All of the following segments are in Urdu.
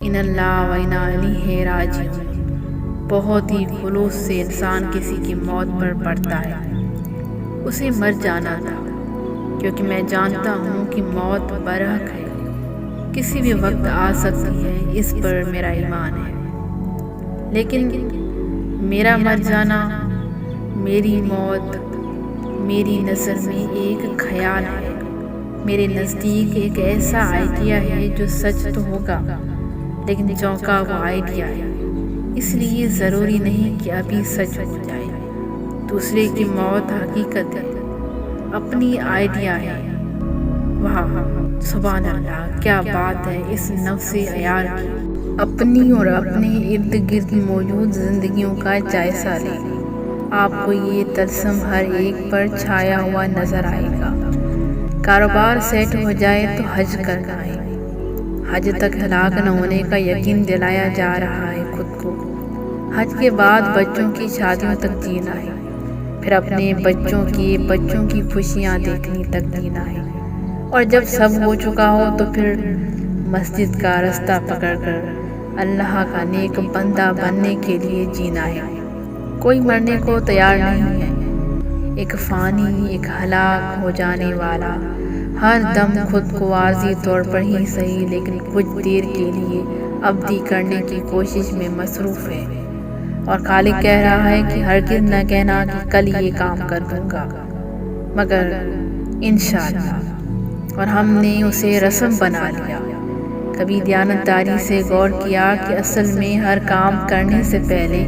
ان اللہ و انا الیہ راجعون۔ بہت ہی خلوص سے انسان کسی کی موت پر پڑتا ہے۔ اسے مر جانا تھا، کیونکہ میں جانتا ہوں کہ موت برحق ہے، کسی بھی وقت آ سکتی ہے، اس پر میرا ایمان ہے۔ لیکن میرا مر جانا، میری موت میری نظر میں ایک خیال ہے، میرے نزدیک ایک ایسا آئیڈیا ہے جو سچ تو ہوگا، لیکن چونکا وہ آئیڈیا ہے، اس لیے ضروری نہیں کہ ابھی سچ ہو جائے۔ دوسرے کی موت حقیقت ہے، اپنی آئیڈیا ہے۔ واہ، سبحان اللہ، کیا بات ہے اس نفس عیار کی۔ اپنی اور اپنے ارد گرد موجود زندگیوں کا جائزہ لیں، آپ کو یہ طلسم ہر ایک پر چھایا ہوا نظر آئے گا۔ کاروبار سیٹ ہو جائے تو حج کرنا ہے، حج تک ہلاک نہ ہونے کا یقین دلایا جا رہا ہے خود کو۔ حج کے بعد بچوں کی شادیوں تک جینا ہے، پھر اپنے بچوں کی خوشیاں دیکھنے تک جینا ہے، اور جب سب ہو چکا ہو تو پھر مسجد کا رستہ پکڑ کر اللہ کا نیک بندہ بننے کے لیے جینا ہے۔ کوئی مرنے کو تیار نہیں ہے، ایک فانی، ایک ہلاک ہو جانے والا ہر دم خود کو عارضی طور پر ہی صحیح لیکن کچھ دیر کے لیے ابدی کرنے کی کوشش میں مصروف ہے، اور خالق کہہ رہا ہے کہ ہرگز نہ کہنا کہ کل یہ کام کر دوں گا، مگر انشاءاللہ، اور ہم نے اسے رسم بنا لیا۔ کبھی دیانتداری سے غور کیا کہ اصل میں ہر کام کرنے سے پہلے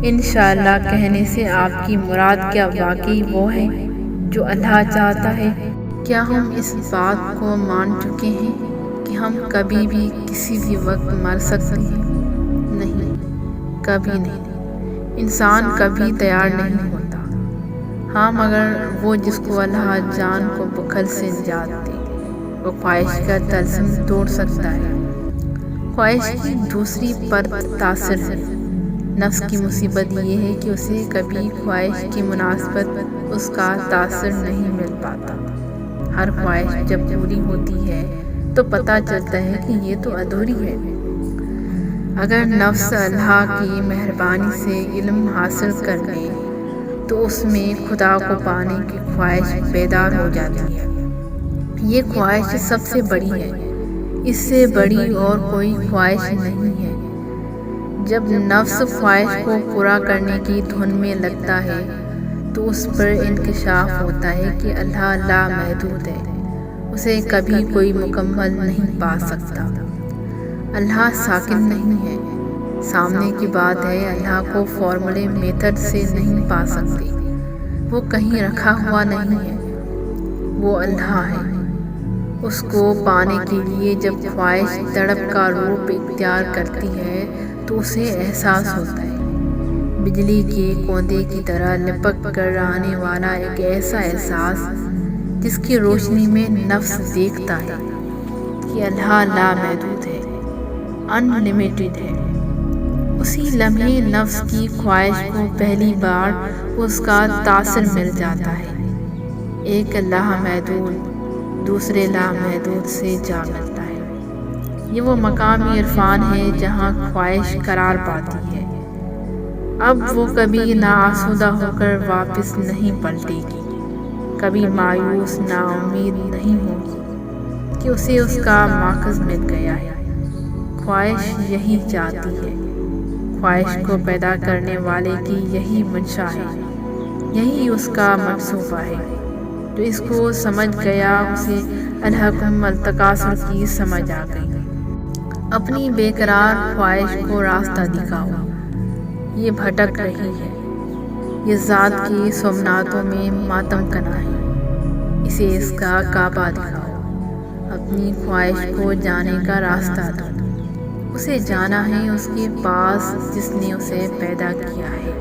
انشاءاللہ کہنے سے آپ کی مراد کیا واقعی وہ ہے جو اللہ چاہتا ہے؟ کیا ہم اس بات کو مان چکے ہیں کہ ہم کبھی بھی کسی بھی وقت مر سکتے ہیں؟ نہیں، کبھی نہیں۔ انسان کبھی تیار نہیں ہوتا، ہاں، مگر وہ جس کو اللہ جان کو بخل سے نجات دے، وہ خواہش کا طلسم توڑ سکتا ہے۔ خواہش کی دوسری پر تاثر ہے۔ نفس کی مصیبت یہ ہے کہ اسے کبھی خواہش کی مناسبت اس کا تاثر نہیں مل پاتا۔ ہر خواہش جب پوری ہوتی ہے تو پتہ چلتا ہے کہ یہ تو ادھوری ہے۔ اگر نفس اللہ کی مہربانی سے علم حاصل کر لے تو اس میں خدا کو پانے کی خواہش بیدار ہو جاتی ہے۔ یہ خواہش سب سے بڑی ہے، اس سے بڑی اور کوئی خواہش نہیں ہے۔ جب نفس خواہش کو پورا کرنے کی دھن میں لگتا ہے تو اس پر انکشاف ہوتا ہے کہ اللہ لامحدود ہے، اسے کبھی کوئی مکمل نہیں پا سکتا۔ اللہ ساکن نہیں ہے، سامنے کی بات ہے، اللہ کو فارمولے میتھڈ سے نہیں پا سکتے، وہ کہیں رکھا ہوا نہیں ہے، وہ اللہ ہے۔ اس کو پانے کے لیے جب خواہش تڑپ کا روپ اختیار کرتی ہے تو اسے احساس ہوتا ہے، بجلی کے کوندے کی طرح لپک کر آنے والا ایک ایسا احساس جس کی روشنی میں نفس دیکھتا ہے کہ اللہ لامحدود ہے، ان لمیٹڈ ہے۔ اسی لمحے نفس کی خواہش کو پہلی بار اس کا تاثر مل جاتا ہے، ایک لامحدود دوسرے لامحدود سے جا ملتا ہے۔ یہ وہ مقامی عرفان ہے جہاں خواہش قرار پاتی ہے۔ اب وہ کبھی ناآسودہ ہو کر واپس نہیں پلٹے گی، کبھی مایوس نا امید نہیں ہوگی کہ اسے اس کا ماخذ مل گیا ہے۔ خواہش یہی چاہتی ہے، خواہش کو پیدا کرنے والے کی یہی منشا ہے، یہی اس کا منصوبہ ہے۔ جو اس کو سمجھ گیا اسے الحکم التکاثر کی سمجھ آ گئی۔ اپنی بے قرار خواہش کو راستہ دکھاؤ، یہ بھٹک رہی ہے، یہ ذات کی سومناتوں میں ماتم کنا ہے، اسے اس کا کعبہ دکھاؤ۔ اپنی خواہش کو جانے کا راستہ دو، اسے جانا ہے اس کے پاس جس نے اسے پیدا کیا ہے۔